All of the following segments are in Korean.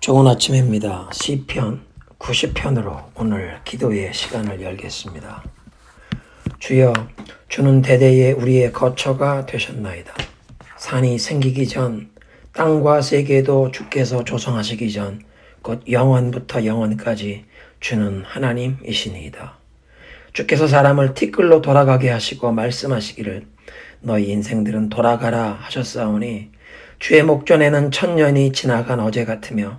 좋은 아침입니다. 시편 90편으로 오늘 기도의 시간을 열겠습니다. 주여, 주는 대대에 우리의 거처가 되셨나이다. 산이 생기기 전, 땅과 세계도 주께서 조성하시기 전, 곧 영원부터 영원까지 주는 하나님이시니이다. 주께서 사람을 티끌로 돌아가게 하시고 말씀하시기를 너희 인생들은 돌아가라 하셨사오니 주의 목전에는 천년이 지나간 어제 같으며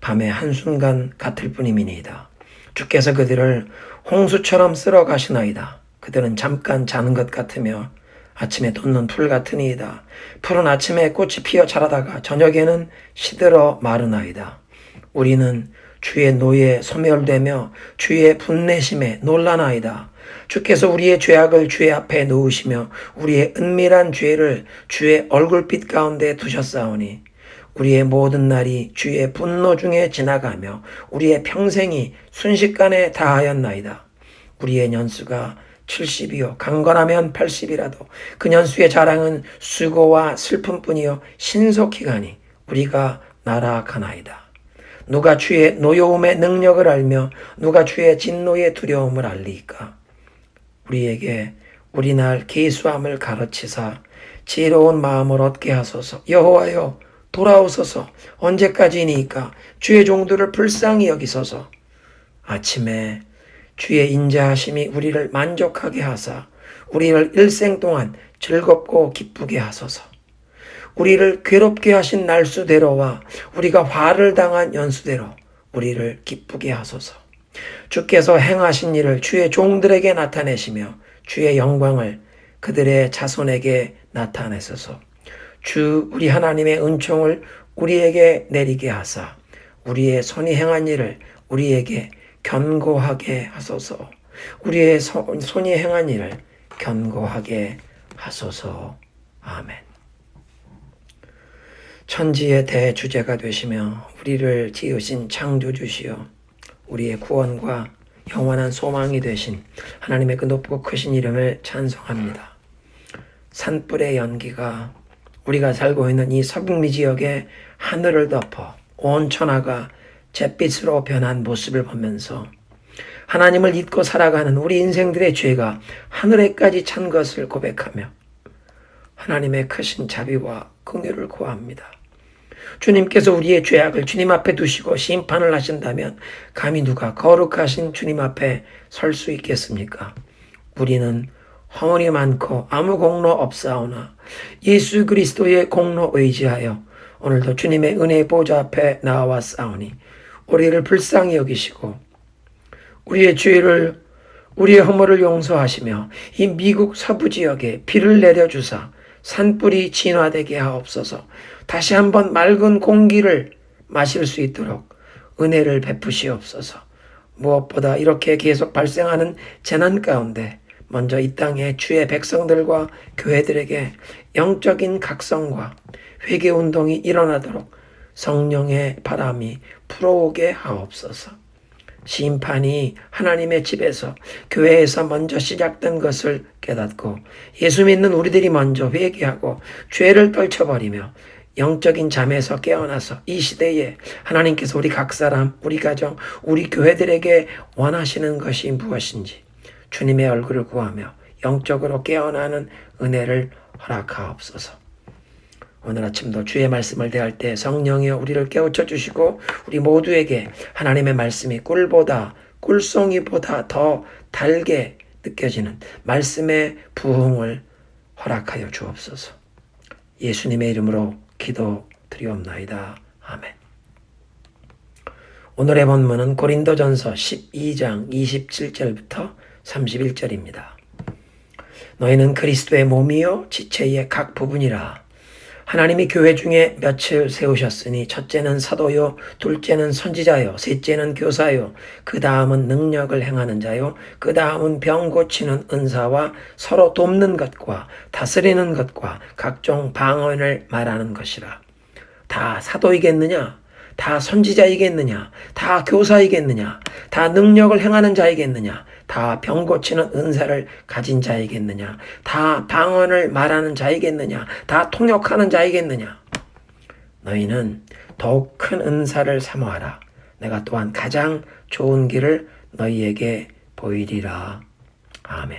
밤의 한순간 같을 뿐이니이다. 주께서 그들을 홍수처럼 쓸어 가시나이다. 그들은 잠깐 자는 것 같으며 아침에 돋는 풀 같으니이다. 풀은 아침에 꽃이 피어 자라다가 저녁에는 시들어 마르나이다. 우리는 주의 노에 소멸되며 주의 분내심에 놀라나이다. 주께서 우리의 죄악을 주의 앞에 놓으시며 우리의 은밀한 죄를 주의 얼굴빛 가운데 두셨사오니 우리의 모든 날이 주의 분노 중에 지나가며 우리의 평생이 순식간에 다하였나이다. 우리의 년수가 70이요 강건하면 80이라도 그 년수의 자랑은 수고와 슬픔뿐이요 신속히 가니 우리가 날아가나이다. 누가 주의 노여움의 능력을 알며 누가 주의 진노의 두려움을 알리까? 우리에게 우리 날 계수함을 가르치사 지혜로운 마음을 얻게 하소서. 여호와여 돌아오소서. 언제까지니까 주의 종들을 불쌍히 여기소서. 아침에 주의 인자하심이 우리를 만족하게 하사 우리를 일생 동안 즐겁고 기쁘게 하소서. 우리를 괴롭게 하신 날수대로와 우리가 화를 당한 연수대로 우리를 기쁘게 하소서. 주께서 행하신 일을 주의 종들에게 나타내시며 주의 영광을 그들의 자손에게 나타내소서. 주 우리 하나님의 은총을 우리에게 내리게 하사 우리의 손이 행한 일을 우리에게 견고하게 하소서. 우리의 손이 행한 일을 견고하게 하소서. 아멘. 천지의 대주제가 되시며 우리를 지으신 창조주시여 우리의 구원과 영원한 소망이 되신 하나님의 그 높고 크신 이름을 찬송합니다. 산불의 연기가 우리가 살고 있는 이 서북미 지역의 하늘을 덮어 온 천하가 잿빛으로 변한 모습을 보면서 하나님을 잊고 살아가는 우리 인생들의 죄가 하늘에까지 찬 것을 고백하며 하나님의 크신 자비와 긍휼을 구합니다. 주님께서 우리의 죄악을 주님 앞에 두시고 심판을 하신다면 감히 누가 거룩하신 주님 앞에 설 수 있겠습니까? 우리는 허물이 많고 아무 공로 없사오나 예수 그리스도의 공로 의지하여 오늘도 주님의 은혜의 보좌 앞에 나와싸우니 우리를 불쌍히 여기시고 우리의 죄를 우리의 허물을 용서하시며 이 미국 서부 지역에 비를 내려주사 산불이 진화되게 하옵소서. 다시 한번 맑은 공기를 마실 수 있도록 은혜를 베푸시옵소서. 무엇보다 이렇게 계속 발생하는 재난 가운데 먼저 이 땅의 주의 백성들과 교회들에게 영적인 각성과 회개운동이 일어나도록 성령의 바람이 불어오게 하옵소서. 심판이 하나님의 집에서 교회에서 먼저 시작된 것을 깨닫고 예수 믿는 우리들이 먼저 회개하고 죄를 떨쳐버리며 영적인 잠에서 깨어나서 이 시대에 하나님께서 우리 각 사람, 우리 가정, 우리 교회들에게 원하시는 것이 무엇인지 주님의 얼굴을 구하며 영적으로 깨어나는 은혜를 허락하옵소서. 오늘 아침도 주의 말씀을 대할 때 성령이여 우리를 깨우쳐 주시고 우리 모두에게 하나님의 말씀이 꿀보다 꿀송이보다 더 달게 느껴지는 말씀의 부흥을 허락하여 주옵소서. 예수님의 이름으로 기도드리옵나이다. 아멘. 오늘의 본문은 고린도전서 12장 27절부터 31절입니다. 너희는 그리스도의 몸이요 지체의 각 부분이라. 하나님이 교회 중에 몇을 세우셨으니 첫째는 사도요, 둘째는 선지자요, 셋째는 교사요, 그 다음은 능력을 행하는 자요, 그 다음은 병 고치는 은사와 서로 돕는 것과 다스리는 것과 각종 방언을 말하는 것이라. 다 사도이겠느냐? 다 선지자이겠느냐? 다 교사이겠느냐? 다 능력을 행하는 자이겠느냐? 다 병 고치는 은사를 가진 자이겠느냐? 다 방언을 말하는 자이겠느냐? 다 통역하는 자이겠느냐? 너희는 더욱 큰 은사를 사모하라. 내가 또한 가장 좋은 길을 너희에게 보이리라. 아멘.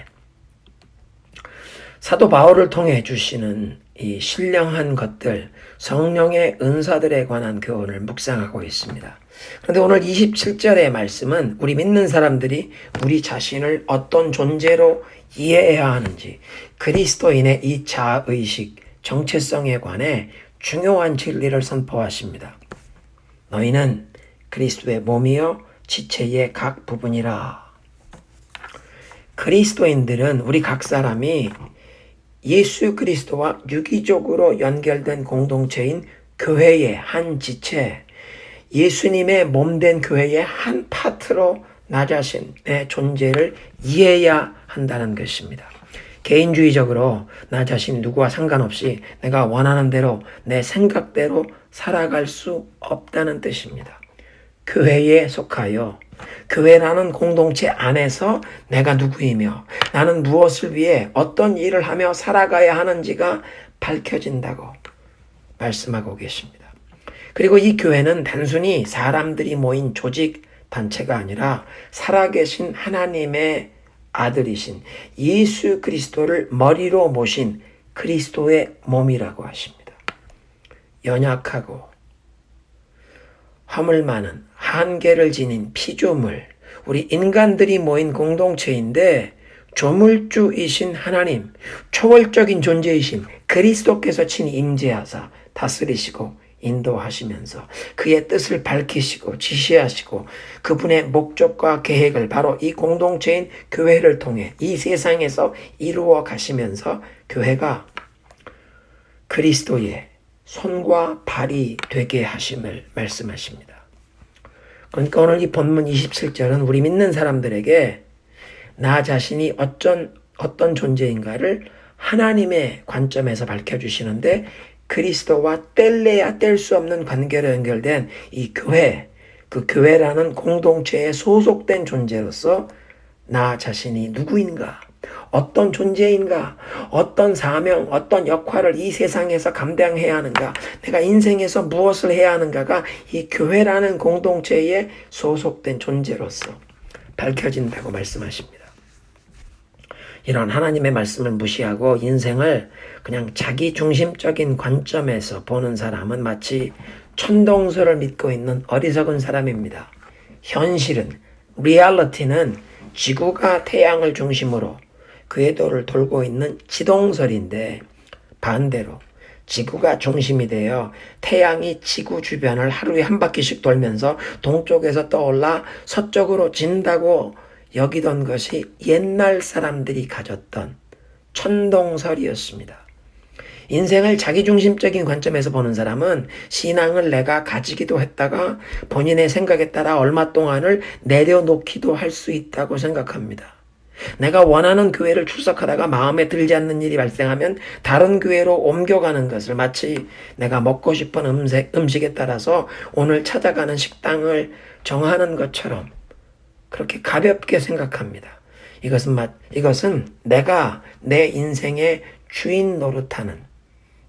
사도 바울을 통해 주시는 이 신령한 것들, 성령의 은사들에 관한 교훈을 묵상하고 있습니다. 그런데 오늘 27절의 말씀은 우리 믿는 사람들이 우리 자신을 어떤 존재로 이해해야 하는지, 그리스도인의 이 자아의식, 정체성에 관해 중요한 진리를 선포하십니다. 너희는 그리스도의 몸이요 지체의 각 부분이라. 그리스도인들은 우리 각 사람이 예수 그리스도와 유기적으로 연결된 공동체인 교회의 한 지체, 예수님의 몸된 교회의 한 파트로 나 자신의 존재를 이해해야 한다는 것입니다. 개인주의적으로 나 자신 누구와 상관없이 내가 원하는 대로 내 생각대로 살아갈 수 없다는 뜻입니다. 교회에 속하여 교회라는 공동체 안에서 내가 누구이며 나는 무엇을 위해 어떤 일을 하며 살아가야 하는지가 밝혀진다고 말씀하고 계십니다. 그리고 이 교회는 단순히 사람들이 모인 조직 단체가 아니라 살아계신 하나님의 아들이신 예수 그리스도를 머리로 모신 그리스도의 몸이라고 하십니다. 연약하고 허물 많은 한계를 지닌 피조물, 우리 인간들이 모인 공동체인데 조물주이신 하나님, 초월적인 존재이신 그리스도께서 친히 임재하사 다스리시고 인도하시면서 그의 뜻을 밝히시고 지시하시고 그분의 목적과 계획을 바로 이 공동체인 교회를 통해 이 세상에서 이루어 가시면서 교회가 그리스도의 손과 발이 되게 하심을 말씀하십니다. 그러니까 오늘 이 본문 27절은 우리 믿는 사람들에게 나 자신이 어떤 존재인가를 하나님의 관점에서 밝혀주시는데 그리스도와 뗄래야 뗄 수 없는 관계로 연결된 이 교회, 그 교회라는 공동체에 소속된 존재로서 나 자신이 누구인가, 어떤 존재인가, 어떤 사명, 어떤 역할을 이 세상에서 감당해야 하는가, 내가 인생에서 무엇을 해야 하는가가 이 교회라는 공동체에 소속된 존재로서 밝혀진다고 말씀하십니다. 이런 하나님의 말씀을 무시하고 인생을 그냥 자기 중심적인 관점에서 보는 사람은 마치 천동설을 믿고 있는 어리석은 사람입니다. 현실은, 리얼리티는 지구가 태양을 중심으로 궤도를 돌고 있는 지동설인데 반대로 지구가 중심이 되어 태양이 지구 주변을 하루에 한 바퀴씩 돌면서 동쪽에서 떠올라 서쪽으로 진다고 여기던 것이 옛날 사람들이 가졌던 천동설이었습니다. 인생을 자기중심적인 관점에서 보는 사람은 신앙을 내가 가지기도 했다가 본인의 생각에 따라 얼마 동안을 내려놓기도 할 수 있다고 생각합니다. 내가 원하는 교회를 출석하다가 마음에 들지 않는 일이 발생하면 다른 교회로 옮겨가는 것을 마치 내가 먹고 싶은 음식에 따라서 오늘 찾아가는 식당을 정하는 것처럼 그렇게 가볍게 생각합니다. 이것은 내가 내 인생의 주인 노릇하는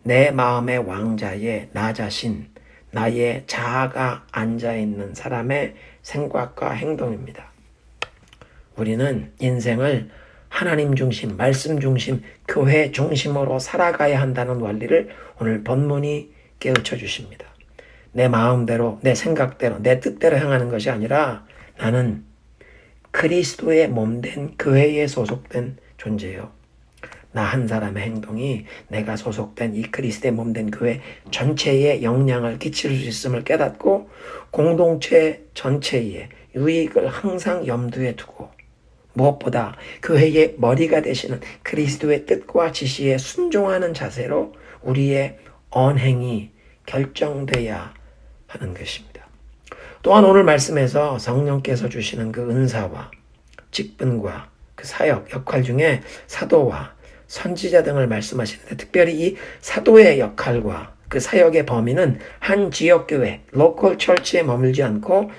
내 마음의 왕자의 나 자신, 나의 자아가 앉아있는 사람의 생각과 행동입니다. 우리는 인생을 하나님 중심, 말씀 중심, 교회 중심으로 살아가야 한다는 원리를 오늘 본문이 깨우쳐 주십니다. 내 마음대로, 내 생각대로, 내 뜻대로 행하는 것이 아니라 나는 그리스도의 몸된 교회에 소속된 존재요. 나 한 사람의 행동이 내가 소속된 이 그리스도의 몸된 교회 전체에 영향을 끼칠 수 있음을 깨닫고 공동체 전체의 유익을 항상 염두에 두고 무엇보다 교회의 머리가 되시는 그리스도의 뜻과 지시에 순종하는 자세로 우리의 언행이 결정돼야 하는 것입니다. 또한 오늘 말씀에서 성령께서 주시는 그 은사와 직분과 그 사역, 역할 중에 사도와 선지자 등을 말씀하시는데 특별히 이 사도의 역할과 그 사역의 범위는 한 지역교회, 로컬 처치에 머물지 않고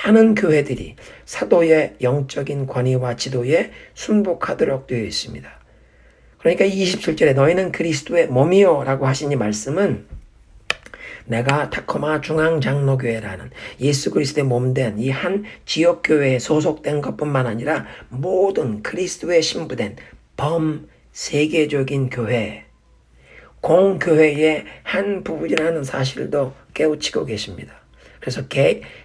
많은 교회들이 사도의 영적인 권위와 지도에 순복하도록 되어 있습니다. 그러니까 27절에 너희는 그리스도의 몸이요 라고 하신 이 말씀은 내가 타코마 중앙장로교회라는 예수 그리스도의 몸된 이 한 지역교회에 소속된 것뿐만 아니라 모든 그리스도의 신부된 범세계적인 교회, 공교회의 한 부분이라는 사실도 깨우치고 계십니다. 그래서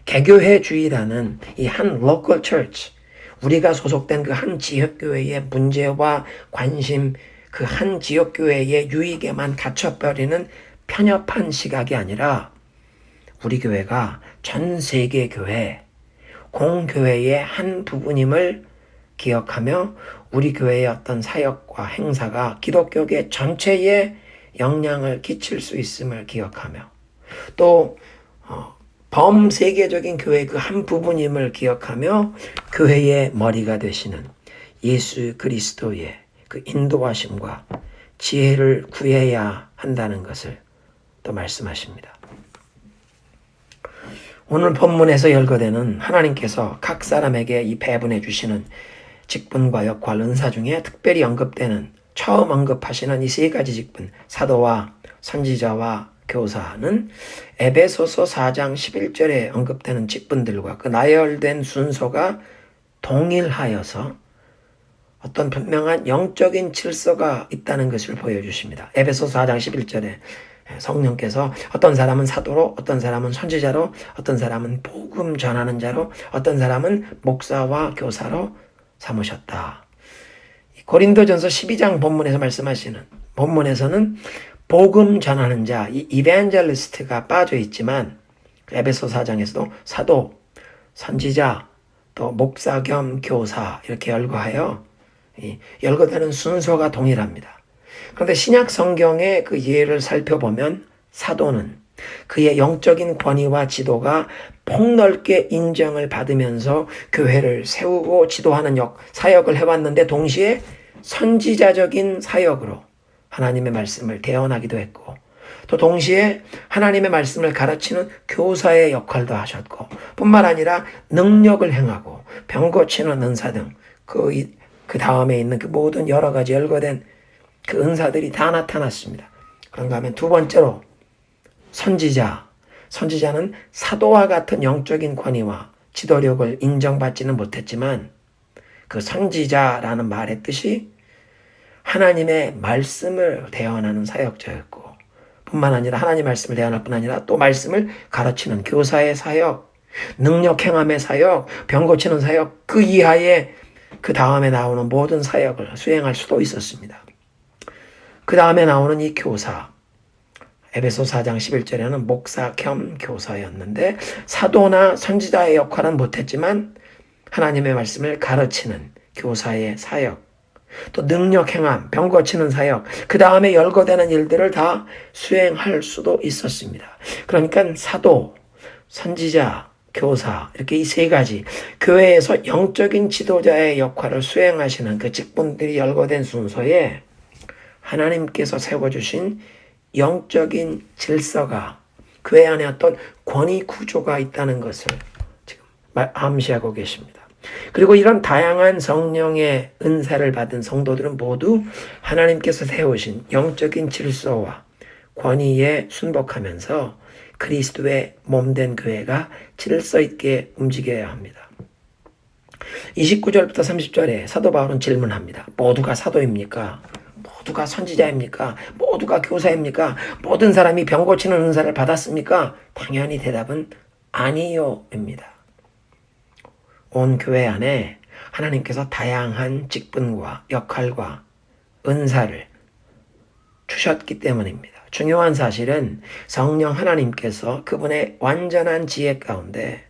개교회주의라는 이 한 local church, 우리가 소속된 그 한 지역교회의 문제와 관심, 그 한 지역교회의 유익에만 갇혀버리는 편협한 시각이 아니라 우리 교회가 전 세계 교회, 공교회의 한 부분임을 기억하며 우리 교회의 어떤 사역과 행사가 기독교계 전체에 영향을 끼칠 수 있음을 기억하며 또 범세계적인 교회의 그 한 부분임을 기억하며 교회의 머리가 되시는 예수 그리스도의 그 인도하심과 지혜를 구해야 한다는 것을 또 말씀하십니다. 오늘 본문에서 열거되는 하나님께서 각 사람에게 이 배분해 주시는 직분과 역할, 은사 중에 특별히 언급되는 처음 언급하시는 이 세 가지 직분, 사도와 선지자와 교사는 에베소서 4장 11절에 언급되는 직분들과 그 나열된 순서가 동일하여서 어떤 분명한 영적인 질서가 있다는 것을 보여주십니다. 에베소서 4장 11절에 성령께서 어떤 사람은 사도로, 어떤 사람은 선지자로, 어떤 사람은 복음 전하는 자로, 어떤 사람은 목사와 교사로 삼으셨다. 고린도전서 12장 본문에서 말씀하시는, 본문에서는 복음 전하는 자, 이 이벤젤리스트가 빠져 있지만 에베소 4장에서도 사도, 선지자, 또 목사 겸 교사 이렇게 열거하여 열거되는 순서가 동일합니다. 그런데 신약 성경의 그 예를 살펴보면 사도는 그의 영적인 권위와 지도가 폭넓게 인정을 받으면서 교회를 세우고 지도하는 사역을 해왔는데 동시에 선지자적인 사역으로 하나님의 말씀을 대언하기도 했고 또 동시에 하나님의 말씀을 가르치는 교사의 역할도 하셨고 뿐만 아니라 능력을 행하고 병 고치는 은사 등 그 다음에 있는 그 모든 여러 가지 열거된 그 은사들이 다 나타났습니다. 그런가 하면 두 번째로 선지자는 사도와 같은 영적인 권위와 지도력을 인정받지는 못했지만 그 선지자라는 말의 뜻이 하나님의 말씀을 대언하는 사역자였고 뿐만 아니라 하나님의 말씀을 대언할 뿐 아니라 또 말씀을 가르치는 교사의 사역, 능력 행함의 사역, 병 고치는 사역, 그 이하에 그 다음에 나오는 모든 사역을 수행할 수도 있었습니다. 그 다음에 나오는 이 교사, 에베소 4장 11절에는 목사 겸 교사였는데 사도나 선지자의 역할은 못했지만 하나님의 말씀을 가르치는 교사의 사역, 또 능력 행함, 병 고치는 사역, 그 다음에 열거되는 일들을 다 수행할 수도 있었습니다. 그러니까 사도, 선지자, 교사 이렇게 이 세 가지 교회에서 영적인 지도자의 역할을 수행하시는 그 직분들이 열거된 순서에 하나님께서 세워주신 영적인 질서가 교회 안에 어떤 권위 구조가 있다는 것을 지금 암시하고 계십니다. 그리고 이런 다양한 성령의 은사를 받은 성도들은 모두 하나님께서 세우신 영적인 질서와 권위에 순복하면서 그리스도의 몸된 교회가 질서 있게 움직여야 합니다. 29절부터 30절에 사도 바울은 질문합니다. 모두가 사도입니까? 모두가 선지자입니까? 모두가 교사입니까? 모든 사람이 병 고치는 은사를 받았습니까? 당연히 대답은 아니요입니다. 온 교회 안에 하나님께서 다양한 직분과 역할과 은사를 주셨기 때문입니다. 중요한 사실은 성령 하나님께서 그분의 완전한 지혜 가운데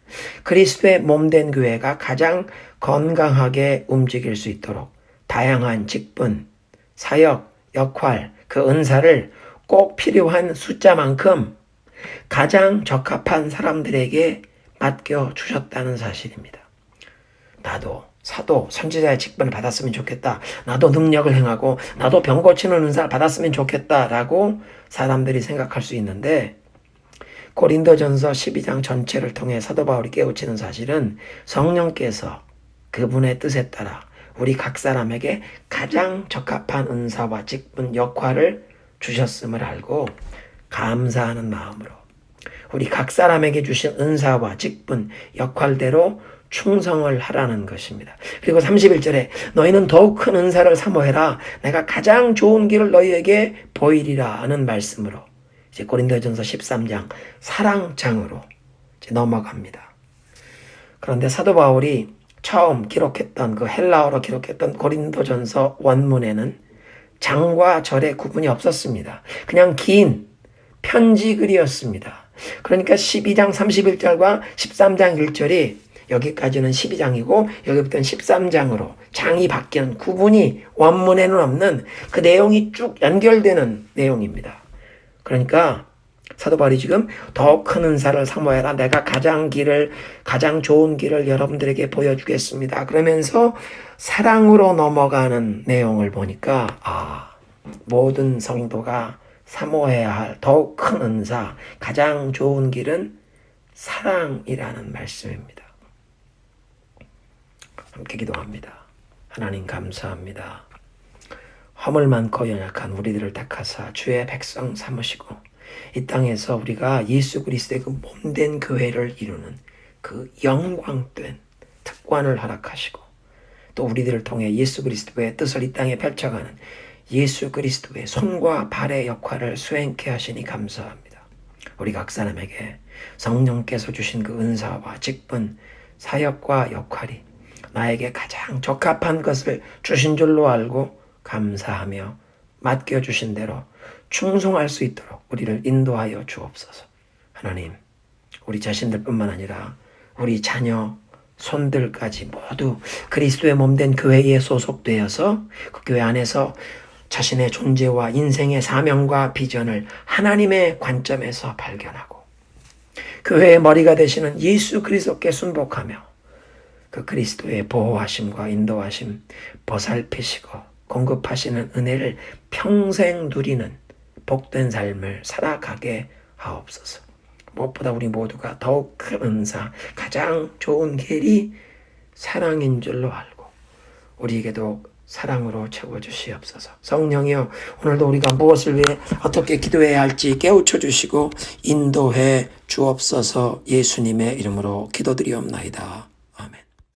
그리스도의 몸된 교회가 가장 건강하게 움직일 수 있도록 다양한 직분, 사역, 역할, 그 은사를 꼭 필요한 숫자만큼 가장 적합한 사람들에게 맡겨주셨다는 사실입니다. 나도 사도, 선지자의 직분을 받았으면 좋겠다. 나도 능력을 행하고 나도 병 고치는 은사를 받았으면 좋겠다라고 사람들이 생각할 수 있는데 고린도전서 12장 전체를 통해 사도 바울이 깨우치는 사실은 성령께서 그분의 뜻에 따라 우리 각 사람에게 가장 적합한 은사와 직분, 역할을 주셨음을 알고 감사하는 마음으로 우리 각 사람에게 주신 은사와 직분, 역할대로 충성을 하라는 것입니다. 그리고 31절에 너희는 더욱 큰 은사를 사모해라. 내가 가장 좋은 길을 너희에게 보이리라 하는 말씀으로 이제 고린도전서 13장 사랑장으로 이제 넘어갑니다. 그런데 사도 바울이 처음 기록했던 그 헬라어로 기록했던 고린도전서 원문에는 장과 절의 구분이 없었습니다. 그냥 긴 편지 글이었습니다. 그러니까 12장 31절과 13장 1절이 여기까지는 12장이고 여기부터는 13장으로 장이 바뀌는 구분이 원문에는 없는 그 내용이 쭉 연결되는 내용입니다. 그러니까 사도 바울이 지금 더 큰 은사를 사모해라. 내가 가장 좋은 길을 여러분들에게 보여주겠습니다. 그러면서 사랑으로 넘어가는 내용을 보니까 모든 성도가 사모해야 할 더욱 큰 은사, 가장 좋은 길은 사랑이라는 말씀입니다. 함께 기도합니다. 하나님 감사합니다. 허물 많고 연약한 우리들을 택하사 주의 백성 삼으시고 이 땅에서 우리가 예수 그리스도의 그 몸된 교회를 이루는 그 영광된 특권을 허락하시고 또 우리들을 통해 예수 그리스도의 뜻을 이 땅에 펼쳐가는 예수 그리스도의 손과 발의 역할을 수행케 하시니 감사합니다. 우리 각 사람에게 성령께서 주신 그 은사와 직분, 사역과 역할이 나에게 가장 적합한 것을 주신 줄로 알고 감사하며 맡겨주신 대로 충성할 수 있도록 우리를 인도하여 주옵소서. 하나님, 우리 자신들뿐만 아니라 우리 자녀, 손들까지 모두 그리스도의 몸된 교회에 소속되어서 그 교회 안에서 자신의 존재와 인생의 사명과 비전을 하나님의 관점에서 발견하고 교회의 머리가 되시는 예수 그리스도께 순복하며 그 그리스도의 보호하심과 인도하심, 보살피시고 공급하시는 은혜를 평생 누리는 복된 삶을 살아가게 하옵소서. 무엇보다 우리 모두가 더욱 큰 은사, 가장 좋은 길이 사랑인 줄로 알고 우리에게도 사랑으로 채워주시옵소서. 성령이여, 오늘도 우리가 무엇을 위해 어떻게 기도해야 할지 깨우쳐 주시고 인도해 주옵소서. 예수님의 이름으로 기도드리옵나이다.